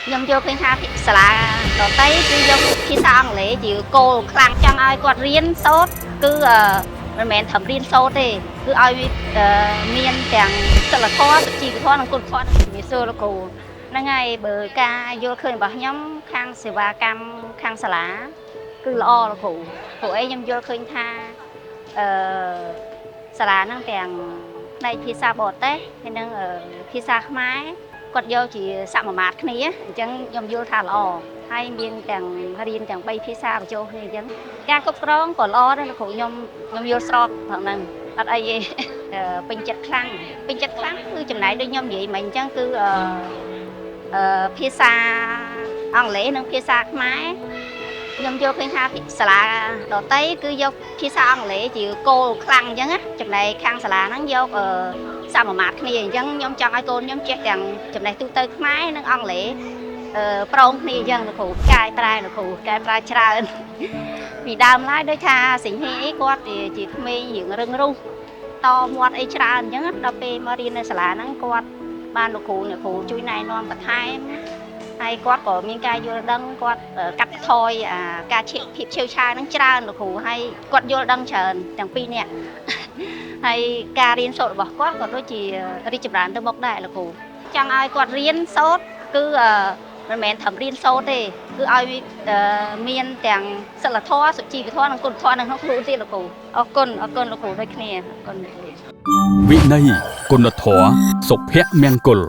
ខ្ញុំយកឃើញថាសាលាដទៃគឺយកភាសាអង់គ្លេសជាគោលខ្លាំងចង់ឲ្យគាត់រៀនសូត្រគឺមិនមែនត្រឹមរៀនសូត្រទេគឺឲ្យមានទាំងសិលធម៌សុជីវធម៌និងគុណធម៌និងជំនឿសួរលោកគ្រូហ្នឹងហើយបើការយល់ឃើញរបស់ខ្ញុំខាងសេវាកម្មខាងសាលាគឺល្អលោកគ្រូព្រោះអីខ្ញុំយល់ឃើញថាសាលាហ្នឹងទាំងផ្នែកភាសាបរទេសហើយនិងភាសាខ្មែរគាត់យកជាសមមាត្រគ្នាអញ្ចឹងខ្ញុំយល់ថាល្អហើយមានទាំងរៀនទាំង3ភាសាបញ្ចូលគ្នាអញ្ចឹងការគ្រប់គ្រងក៏ល្អដែរលោកគ្រូខ្ញុំយល់ស្របផងហ្នឹងអត់អីទេពេញចិត្តខ្លាំងគឺចំណាយដូចខ្ញុំនិយាយមិញអញ្ចឹងគឺភាសាអង់គ្លេសនិងភាសាខ្មែរខ្ញុំយល់ឃើញថាសាលាដទៃគឺយកភាសាអង់គ្លេសជាគោលខ្លាំងអញ្ចឹងណាចំណែកខាងសាលាហ្នឹងយកសមមាត្រគ្នាអញ្ចឹងខ្ញុំចង់ឲ្យកូនខ្ញុំចេះទាំងចំណេះទូទៅខ្មែរនិងអង់គ្លេសប្រងគ្នាអញ្ចឹងលោកគ្រូកែប្រែលោកគ្រូកែប្រែច្រើនពីដើមឡើយដូចថាសិង្ហីអីគាត់ជាក្មេងរឿងរឹងរូសតមាត់អីច្រើនអញ្ចឹងដល់ពេលមករៀននៅសាលាហ្នឹងគាត់បានលោកគ្រូជួយណែនាំបន្ថែមហើយគាត់ក៏មានការយល់ដឹងគាត់កាត់បន្ថយការភាពឆេវឆាវហ្នឹងច្រើនលោកគ្រូហើយគាត់យល់ដឹងច្រើនទាំងពីរនាក់ហើយការរៀនសូត្ររបស់គាត់ក៏ដូចជារីកចម្រើនទៅមុខដែរលោកគ្រូចង់ឲ្យគាត់រៀនសូត្រគឺមិនមែនត្រឹមរៀនសូត្រទេគឺឲ្យមានទាំងសិលធម៌សុជីវធម៌និងគុណធម៌នៅក្នុងគ្រូទៀតលោកគ្រូអរគុណលោកគ្រូដូចគ្នាអរគុណវិន័យគុណធម៌សុភមង្គល